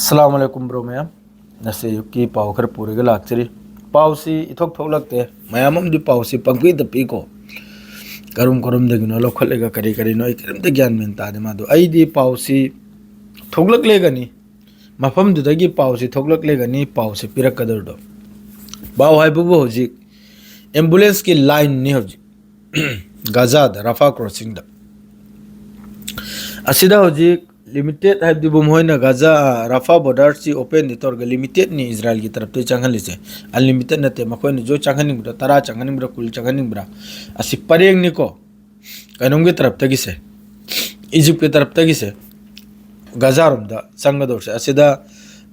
अस्सलाम वालेकुम bro ma'am नसे युकी पाव खर पूरे के लाक्चरी पाव सी इथोक थोक लगते मैम हम दी पाव सी पंपी द पी को करुम करुम दगिनो लोखलेगा करी करी नो इकरम ते ज्ञान में तादे मादो आई दी पाव सी थोकलक लेगनी मफम दुदगी पाव सी थोकलक लेगनी पाव सी पिरक कदर दो पाव हाय बुबो होजी एम्बुलेंस की लाइन नि होजी गाजा द रफा क्रॉसिंग द असिदा होजी लिमिटेड है दिबुम होइना गाजा रफा बॉर्डर सी ओपन नि तोर लिमिटेड नि इजराइल की तरफ ते चंगल से अनलिमिटेड नते मखोन जो चंगनिंग ब्रा तरा चंगनिंग ब्रा कुल चंगनिंग ब्रा असि परेंग नि को कनुम की तरफ तगी से इजिप्ट की तरफ तगी से गाजा रोम दा संग दौर से असिदा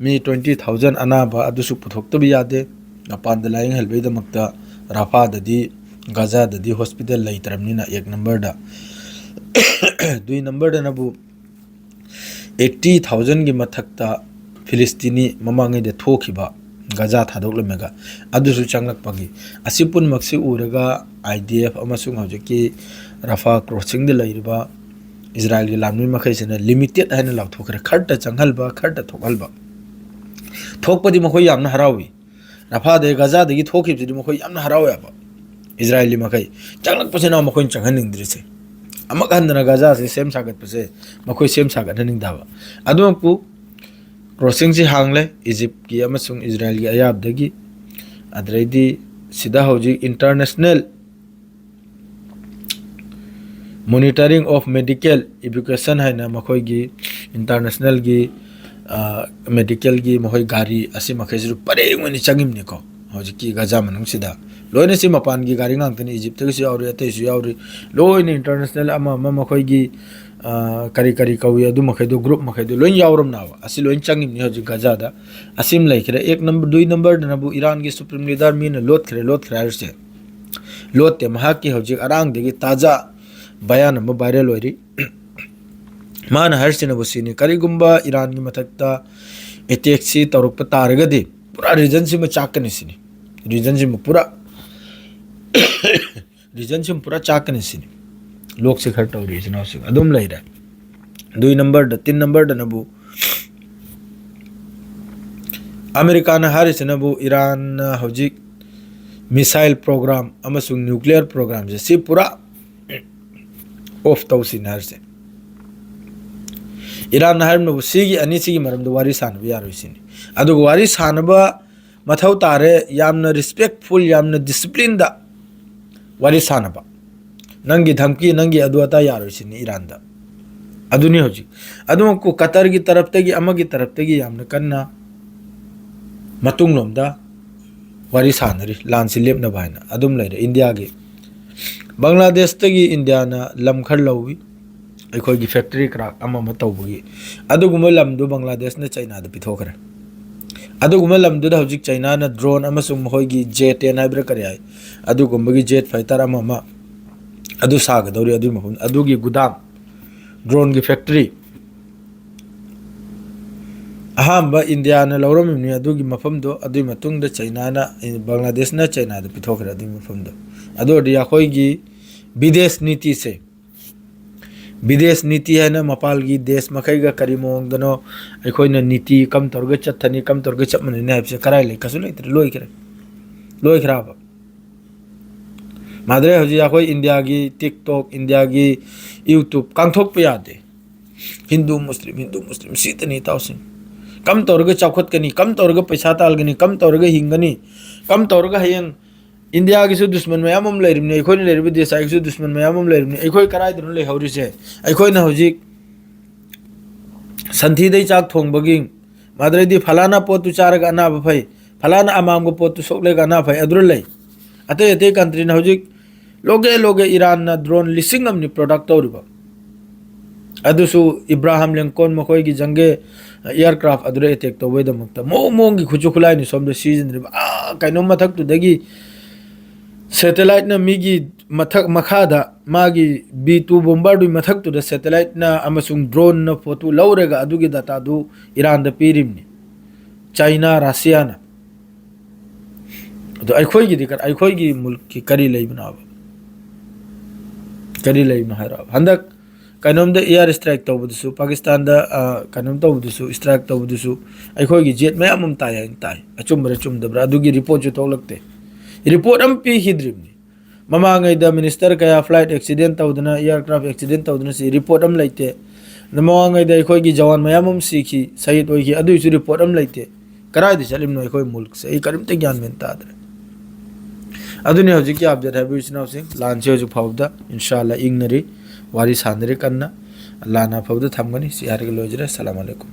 मी 20,000 अनाबा अदुसु पुथोक तो भी यादे अपान द लाइंग हेल्बे द मक्ता रफा ददी गाजा ददी हॉस्पिटल लई तरफ नि ना एक नंबर दा दुई नंबर दा नबु 80,000 की मथक्ता फिलिस्तीनी ममांगे दे थोखिबा गाजा थादोकलमेगा अदुसु चंगलकपगी असिपुन मक्सि उरगा आईडीएफ अमसुंग हौजकी रफा क्रॉसिंग दे लैरिबा इजराइल की लामनी मखैसेना लिमिटेड हैन लाथोखरे खरटा चंगलबा खरटा थोकलबा थोकपदि मखोय यामना हरावी रफा दे गाजा दगी थोखिबदि मखोय यामना हरावयाबा इजराइली मखै चंगलकपसेना मखोय चंगहनिंद्रिसे अमक हंदना गाजा से सेम सागत पसे मखोय सेम सागत हनिंग दावा अदुमपु क्रॉसिंग से हांगले इजिप्ट की अमसुंग इजराइल की अयाब दगी अद्रैदी सिदा हौजी international monitoring of medical education है ना मखोय की इंटरनेशनल की मेडिकल की मखोय गाड़ी असी मखैजु परेंग वनि चंगिम निको हौजी की गाजा मनंग सिदा लोइने से मपान की गाड़ी गांगतनी इजिप्ट की यावरी अतैसु यावरी लोइने इंटरनेशनल अमा मखोय की करी करी कवी अदु मखैदो ग्रुप मखैदो लोइन यावरम नावा असि लोइन चंगिम नि हजि गजादा असिम लैखरे एक नंबर दुई नंबर दनबु ईरान की सुप्रीम लीडर मीन लोथखरे हरसे लोते महा की हजि अरांग देगी ताजा बयान म वायरल होरी मान हरसिनबु सिनी करीगुंबा ईरान की मथक्ता अटैक सी तौरप तारगदि पूरा रीजन से में चाकनी सिनी रीजन से में पूरा रीजन से पूरा चाकनी सिनी लोक से खरटा हो रही है से अदुम लई रहा दुई नंबर द तीन नंबर द नबु अमेरिका न हारि से नबु ईरान हौजिक मिसाइल प्रोग्राम अमसुंग न्यूक्लियर प्रोग्राम से सी पूरा ऑफ तौसी नहर से ईरान हर नबु सीगी अनी सीगी मरम दो वारी सानब यारो सिनी अदु वारी सानबा मथौ तारे यामना रिस्पेक्टफुल यामना डिसिप्लिन दा वारी सानबा नंगी धमकी नंगी अदुआता यारोसिनी ईरान दा अदुनी होजी अदुमको कतर की तरफ तगी अमा की तरफ तगी यामना कन्ना मतुंग लोमदा वारी सानरी लान से लेपना बायना अदुम लैरे इंडिया के बांग्लादेश तगी इंडिया ना लमखर लौवी अखोय की फैक्ट्री क्राक अमा मतौबगी अदुगुम लमदु बांग्लादेश ने चाइना दा पिथोखरे अदुगुम लमदु दा होजिक चाइना ना ड्रोन अमसुंग मखोय की जेट एन हाइब्रा करे आय अदुगुम जेट फाइटर अमा अदु सागदौरी अदु मफम अदुगी गुदाम ड्रोन की फैक्ट्री अहम इंडिया न लौरमनि अदुगी मफम दो अदु मतुंग द चाइना ना बांग्लादेश ना चाइना द पिथोखरा अदु मफम दो अदु दिया कोई की विदेश नीति है ना मपाल की देश मखैगा करीमोंग दनो अखोय न नीति कम तौरगे चथनी कम तौरगे चपमने ने हबसे कराय ले कसु लेत्र लोय खराब मादरे हजी अखोय इंडिया की टिकटॉक इंडिया की यूट्यूब कांथोक पे यादे हिंदू मुस्लिम सीतनी ताउसिन कम तौरगे चौखतकनी कम तौरगे पैसा तालगनी कम तौरगे हिंगनी कम तौरगे हयंग इंडिया की दुश्मन मयाम हम लैरिमने अखोय ने लैरिबे देश की दुश्मन मयाम हम लैरिमने अखोय कराय दनो ले हौरिसे अखोय न हजी संथी दई चाक थोंबगी मादरे दी फलाना पोतु चारगा अनाब फै फलाना अमाम को पोतु सोकलेगा अना फै अदुर लै अते कंट्री न हजी लोगे ईरान ना ड्रोन लिसिंग अमनि प्रोडक्ट तौरिबा अदुसु इब्राहिम लिंकन मखोय की जंगे एयरक्राफ्ट अदुरे अटैक तौबे दमक्ता मोंग की खुचु खुलाय नि सोमदे सीजन रिबा कैनो मथक तु दगी सैटेलाइट ना मीगी मथक मखादा मागी B2 बॉम्बर दु मथक तु द सैटेलाइट ना अमसुंग ड्रोन ना फोटो लौरेगा अदुगी डाटा दु ईरान द पीरिमनि चाइना रशिया ना तो अखोय की दिकर अखोय की मुल्क की करी लई बनाबा करी लई हंदक कनोम एयर स्ट्राइक तौबदसु पाकिस्तान कनोम तौबदसु स्ट्राइक तौबदसु अखोगी जेट मैम ताई ताई अचुम्बर चुमदब्रा अदुगी रिपोर्ट जो तौलकते रिपोर्ट पी हिद्रिबनी ममांगैद मिनिस्टर कया फ्लाइट एक्सीडेंट तौदना एयरक्राफ्ट एक्सीडेंट तौदना से रिपोर्ट लेते ममांगैद अखोगी जवान मैम सीखी शहीद होगी अदुसु रिपोर्ट लेते करायद चलिमनो अखोई मुल्क से करीमते ज्ञान में तादरे अदुने हजिकी अपडेट है बिसनाव सिंह लान से हजु फाउदा इंशाल्लाह इंगनरी वारी सानरे कन्ना अल्लाह ना फाउदा थमगनी सियार के लोजरे अस्सलाम वालेकुम।